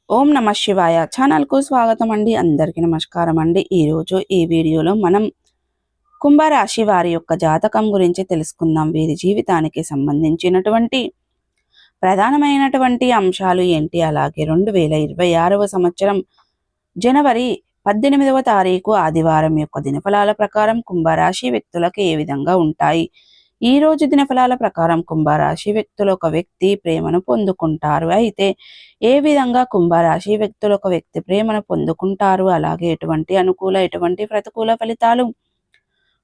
ఓం నమ శివాయ ఛానల్కు స్వాగతం అండి. అందరికీ నమస్కారం అండి. ఈరోజు ఈ వీడియోలో మనం కుంభరాశి వారి యొక్క జాతకం గురించి తెలుసుకుందాం. వీరి జీవితానికి సంబంధించినటువంటి ప్రధానమైనటువంటి అంశాలు ఏంటి, అలాగే 2026వ సంవత్సరం జనవరి 18వ తారీఖు ఆదివారం యొక్క దినఫలాల ప్రకారం కుంభరాశి వ్యక్తులకు ఏ విధంగా ఉంటాయి. ఈ రోజు దినఫలాల ప్రకారం కుంభరాశి వ్యక్తులు ఒక వ్యక్తి ప్రేమను పొందుకుంటారు. అయితే ఏ విధంగా కుంభరాశి వ్యక్తులు ఒక వ్యక్తి ప్రేమను పొందుకుంటారు, అలాగే ఎటువంటి అనుకూల ఎటువంటి ప్రతికూల ఫలితాలు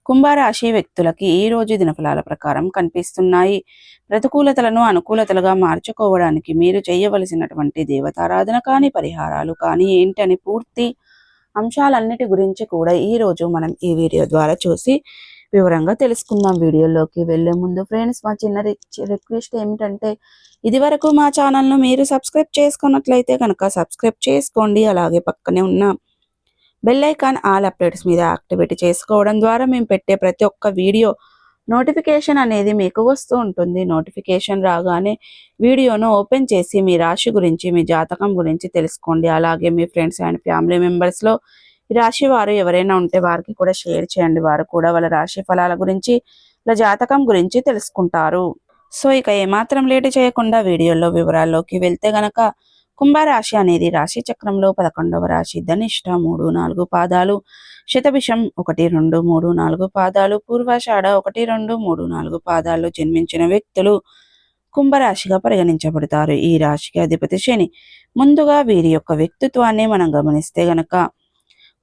కుంభరాశి వ్యక్తులకి ఈ రోజు దినఫలాల ప్రకారం కనిపిస్తున్నాయి. ప్రతికూలతలను అనుకూలతలుగా మార్చుకోవడానికి మీరు చేయవలసినటువంటి దేవతారాధన కానీ పరిహారాలు కానీ ఏంటని పూర్తి అంశాలన్నిటి గురించి కూడా ఈ రోజు మనం ఈ వీడియో ద్వారా చూసి వివరంగా తెలుసుకుందాం. వీడియోలోకి వెళ్లే ముందు ఫ్రెండ్స్, మా చిన్న రిక్వెస్ట్ ఏమిటంటే, ఇది వరకు మా ఛానల్ను మీరు సబ్స్క్రైబ్ చేసుకున్నట్లయితే కనుక సబ్స్క్రైబ్ చేసుకోండి. అలాగే పక్కనే ఉన్న బెల్ ఐకాన్ ఆల్ అప్డేట్స్ మీద యాక్టివేట్ చేసుకోవడం ద్వారా మేము పెట్టే ప్రతి ఒక్క వీడియో నోటిఫికేషన్ అనేది మీకు వస్తూ ఉంటుంది. నోటిఫికేషన్ రాగానే వీడియోను ఓపెన్ చేసి మీ రాశి గురించి మీ జాతకం గురించి తెలుసుకోండి. అలాగే మీ ఫ్రెండ్స్ అండ్ ఫ్యామిలీ మెంబర్స్లో ఈ రాశి వారు ఎవరైనా ఉంటే వారికి కూడా షేర్ చేయండి. వారు కూడా వాళ్ళ రాశి ఫలాల గురించి వాళ్ళ జాతకం గురించి తెలుసుకుంటారు. సో ఇక ఏమాత్రం లేట్ చేయకుండా వీడియోలో వివరాల్లోకి వెళ్తే గనక, కుంభరాశి అనేది రాశి చక్రంలో 11వ రాశి. ధనిష్ట 3, 4 పాదాలు, శతభిషం 1, 2, 3, 4 పాదాలు, పూర్వాషాఢ 1, 2, 3, 4 పాదాల్లో జన్మించిన వ్యక్తులు కుంభరాశిగా పరిగణించబడతారు. ఈ రాశికి అధిపతి శని. ముందుగా వీరి యొక్క వ్యక్తిత్వాన్ని మనం గమనిస్తే గనక,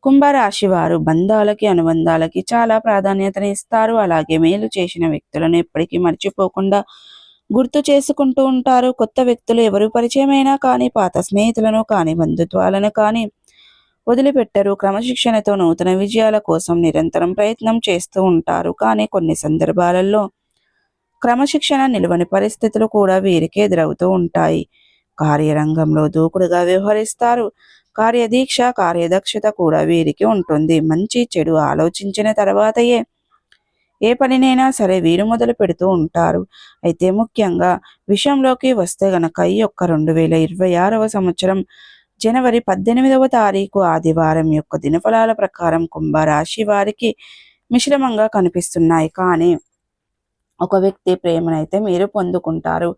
కుంభరాశి వారు బంధాలకి అనుబంధాలకి చాలా ప్రాధాన్యతని ఇస్తారు. అలాగే మేలు చేసిన వ్యక్తులను ఎప్పటికీ మర్చిపోకుండా గుర్తు చేసుకుంటూ ఉంటారు. కొత్త వ్యక్తులు ఎవరు పరిచయమైనా కానీ, పాత స్నేహితులను కానీ, బంధుత్వాలను కానీ వదిలిపెట్టరు. క్రమశిక్షణతో నూతన విజయాల కోసం నిరంతరం ప్రయత్నం చేస్తూ ఉంటారు. కానీ కొన్ని సందర్భాలలో క్రమశిక్షణ నిలువని పరిస్థితులు కూడా వీరికి ఎదురవుతూ ఉంటాయి. కార్యరంగంలో దూకుడుగా వ్యవహరిస్తారు. కార్యదీక్ష కార్యదక్షత కూడా వీరికి ఉంటుంది. మంచి చెడు ఆలోచించిన తర్వాతయే ఏ పనినైనా సరే వీరు మొదలు పెడుతూ ఉంటారు. అయితే ముఖ్యంగా విషయంలోకి వస్తే గనక, ఈ యొక్క 2026వ సంవత్సరం జనవరి 18వ తారీఖు ఆదివారం యొక్క దినఫలాల ప్రకారం కుంభరాశి వారికి మిశ్రమంగా కనిపిస్తున్నాయి. కానీ ఒక వ్యక్తి ప్రేమనైతే మీరు పొందుకుంటారు.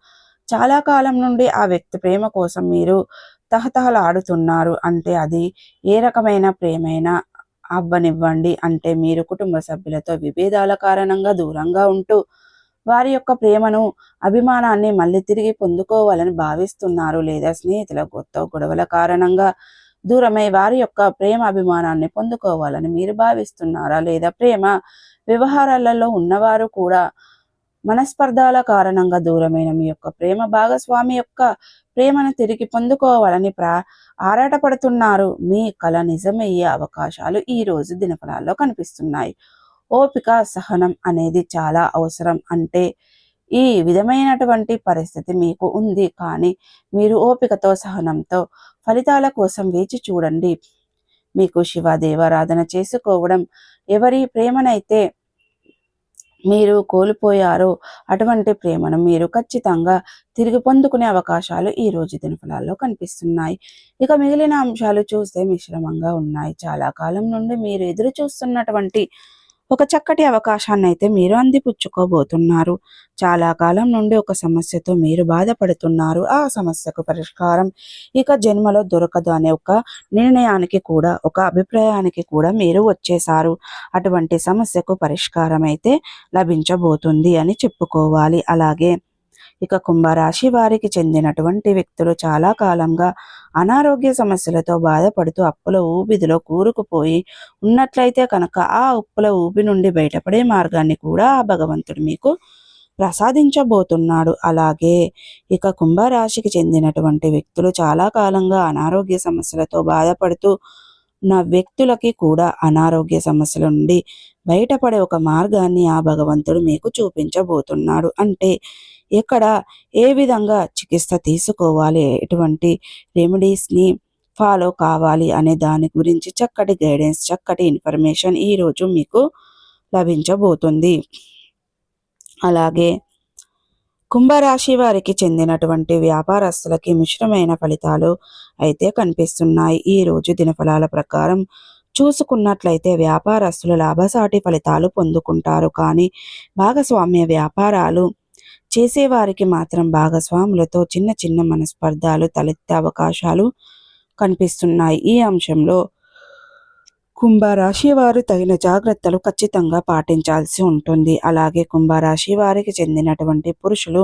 చాలా కాలం నుండి ఆ వ్యక్తి ప్రేమ కోసం మీరు తహతహలాడుతున్నారు. అంటే అది ఏ రకమైన ప్రేమైనా అవ్వనివ్వండి. అంటే మీరు కుటుంబ సభ్యులతో విభేదాల కారణంగా దూరంగా ఉంటూ వారి యొక్క ప్రేమను అభిమానాన్ని మళ్ళీ తిరిగి పొందుకోవాలని భావిస్తున్నారు. లేదా స్నేహితుల కొత్త గొడవల కారణంగా దూరమై వారి యొక్క ప్రేమ అభిమానాన్ని పొందుకోవాలని మీరు భావిస్తున్నారా? లేదా ప్రేమ వ్యవహారాలలో ఉన్నవారు కూడా మనస్పర్ధాల కారణంగా దూరమైన మీ యొక్క ప్రేమ భాగస్వామి యొక్క ప్రేమను తిరిగి పొందుకోవాలని ఆరాటపడుతున్నారు. మీ కల నిజమయ్యే అవకాశాలు ఈ రోజు దినఫలాల్లో కనిపిస్తున్నాయి. ఓపిక సహనం అనేది చాలా అవసరం. అంటే ఈ విధమైనటువంటి పరిస్థితి మీకు ఉంది, కానీ మీరు ఓపికతో సహనంతో ఫలితాల కోసం వేచి చూడండి. మీకు శివ దేవారాధన చేసుకోవడం, ఎవరి ప్రేమనైతే మీరు కోల్పోయారో అటువంటి ప్రేమను మీరు ఖచ్చితంగా తిరిగి పొందుకునే అవకాశాలు ఈ రోజు దినఫలాల్లో కనిపిస్తున్నాయి. ఇక మిగిలిన అంశాలు చూస్తే మిశ్రమంగా ఉన్నాయి. చాలా కాలం నుండి మీరు ఎదురు చూస్తున్నటువంటి ఒక చక్కటి అవకాశాన్ని అయితే మీరు అందిపుచ్చుకోబోతున్నారు. చాలా కాలం నుండి ఒక సమస్యతో మీరు బాధపడుతున్నారు. ఆ సమస్యకు పరిష్కారం ఇక జన్మలో దొరకదు అనే ఒక నిర్ణయానికి కూడా, ఒక అభిప్రాయానికి కూడా మీరు వచ్చేశారు. అటువంటి సమస్యకు పరిష్కారం అయితే లభించబోతుంది అని చెప్పుకోవాలి. అలాగే ఇక కుంభరాశి వారికి చెందినటువంటి వ్యక్తులు చాలా కాలంగా అనారోగ్య సమస్యలతో బాధపడుతూ అప్పుల ఊబిదిలో కూరుకుపోయి ఉన్నట్లయితే కనుక, ఆ అప్పుల ఊబి నుండి బయటపడే మార్గాన్ని కూడా ఆ భగవంతుడు మీకు ప్రసాదించబోతున్నాడు. అలాగే ఇక కుంభరాశికి చెందినటువంటి వ్యక్తులు చాలా కాలంగా అనారోగ్య సమస్యలతో బాధపడుతూ ఉన్న వ్యక్తులకి కూడా అనారోగ్య సమస్యల నుండి బయటపడే ఒక మార్గాన్ని ఆ భగవంతుడు మీకు చూపించబోతున్నాడు. అంటే ఎక్కడ ఏ విధంగా చికిత్స తీసుకోవాలి, ఎటువంటి రెమెడీస్ని ఫాలో కావాలి అనే దాని గురించి చక్కటి గైడెన్స్, చక్కటి ఇన్ఫర్మేషన్ ఈరోజు మీకు లభించబోతుంది. అలాగే కుంభరాశి వారికి చెందినటువంటి వ్యాపారస్తులకి మిశ్రమైన ఫలితాలు అయితే కనిపిస్తున్నాయి. ఈ రోజు దినఫలాల ప్రకారం చూసుకున్నట్లయితే వ్యాపారస్తులు లాభసాటి ఫలితాలు పొందుకుంటారు. కానీ భాగస్వామ్య వ్యాపారాలు చేసేవారికి మాత్రం భాగస్వాములతో చిన్న చిన్న మనస్పర్ధాలు తలెత్తే అవకాశాలు కనిపిస్తున్నాయి. ఈ అంశంలో కుంభరాశి వారు తగిన జాగ్రత్తలు ఖచ్చితంగా పాటించాల్సి ఉంటుంది. అలాగే కుంభరాశి వారికి చెందినటువంటి పురుషులు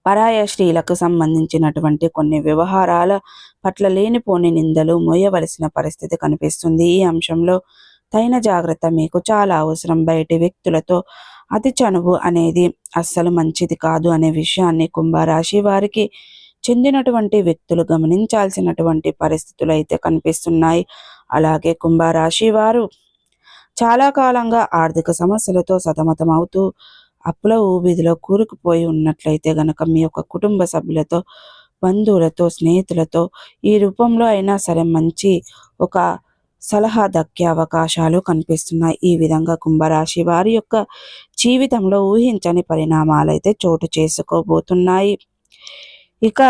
పరాయ స్త్రీలకు సంబంధించినటువంటి కొన్ని వ్యవహారాల పట్ల లేనిపోని నిందలు మోయవలసిన పరిస్థితి కనిపిస్తుంది. ఈ అంశంలో తగిన జాగ్రత్త మీకు చాలా అవసరం. బయటి వ్యక్తులతో అతి చనువు అనేది అస్సలు మంచిది కాదు అనే విషయాన్ని కుంభరాశి వారికి చెందినటువంటి వ్యక్తులు గమనించాల్సినటువంటి పరిస్థితులు అయితే కనిపిస్తున్నాయి. అలాగే కుంభరాశి వారు చాలా కాలంగా ఆర్థిక సమస్యలతో సతమతమవుతూ అప్పుల ఊబిదిలో కూరుకుపోయి ఉన్నట్లయితే గనక మీ యొక్క కుటుంబ సభ్యులతో, బంధువులతో, స్నేహితులతో ఈ రూపంలో అయినా సరే మంచి ఒక సలహా దక్కే అవకాశాలు కనిపిస్తున్నాయి. ఈ విధంగా కుంభరాశి వారి యొక్క జీవితంలో ఊహించని పరిణామాలైతే చోటు చేసుకోబోతున్నాయి. ఇక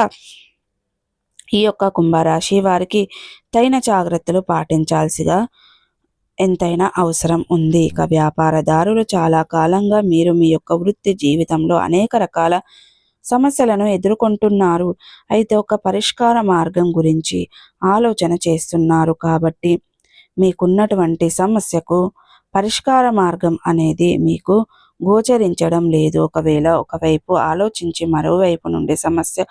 ఈ యొక్క కుంభరాశి వారికి తగిన జాగ్రత్తలు పాటించాల్సిగా ఎంతైనా అవసరం ఉంది. ఇక వ్యాపారదారులు చాలా కాలంగా మీరు మీ యొక్క వృత్తి జీవితంలో అనేక రకాల సమస్యలను ఎదుర్కొంటున్నారు. అయితే ఒక పరిష్కార మార్గం గురించి ఆలోచన చేస్తున్నారు. కాబట్టి మీకున్నటువంటి సమస్యకు పరిష్కార మార్గం అనేది మీకు గోచరించడం లేదు. ఒకవైపు ఆలోచించి మరోవైపు నుండి సమస్య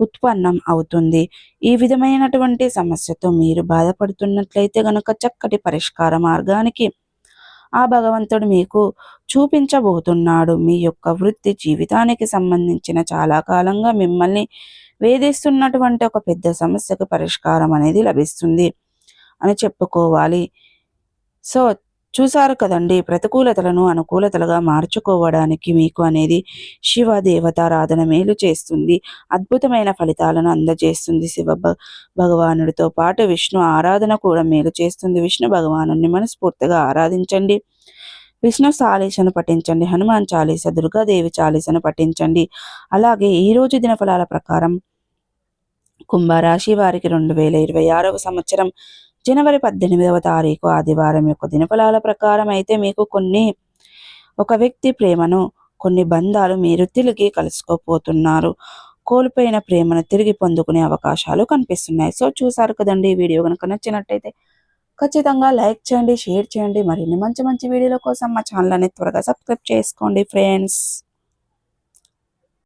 ఉత్పన్నం అవుతుంది. ఈ విధమైనటువంటి సమస్యతో మీరు బాధపడుతున్నట్లయితే గనక చక్కటి పరిష్కార మార్గానికి ఆ భగవంతుడు మీకు చూపించబోతున్నాడు. మీ యొక్క వృత్తి జీవితానికి సంబంధించిన చాలా కాలంగా మిమ్మల్ని వేధిస్తున్నటువంటి ఒక పెద్ద సమస్యకు పరిష్కారం అనేది లభిస్తుంది అని చెప్పుకోవాలి. సో చూసారు కదండి, ప్రతికూలతలను అనుకూలతలుగా మార్చుకోవడానికి మీకు అనేది శివ దేవతారాధన మేలు చేస్తుంది, అద్భుతమైన ఫలితాలను అందజేస్తుంది. భగవానుడితో పాటు విష్ణు ఆరాధన కూడా మేలు చేస్తుంది. విష్ణు భగవాను మనస్ఫూర్తిగా ఆరాధించండి. విష్ణు చాలీసను పఠించండి. హనుమాన్ చాలీస, దుర్గాదేవి చాలీసను పఠించండి. అలాగే ఈ రోజు దినఫలాల ప్రకారం కుంభరాశి వారికి 2026వ సంవత్సరం జనవరి 18వ తారీఖు ఆదివారం యొక్క దినఫలాల ప్రకారం అయితే మీకు ఒక వ్యక్తి ప్రేమను, కొన్ని బంధాలు మీరు తిరిగి కలుసుకోపోతున్నారు. కోల్పోయిన ప్రేమను తిరిగి పొందుకునే అవకాశాలు కనిపిస్తున్నాయి. సో చూసారు కదండి, ఈ వీడియో కనుక నచ్చినట్టయితే ఖచ్చితంగా లైక్ చేయండి, షేర్ చేయండి. మరిన్ని మంచి మంచి వీడియోల కోసం మా ఛానల్ అనేది త్వరగా సబ్స్క్రైబ్ చేసుకోండి ఫ్రెండ్స్.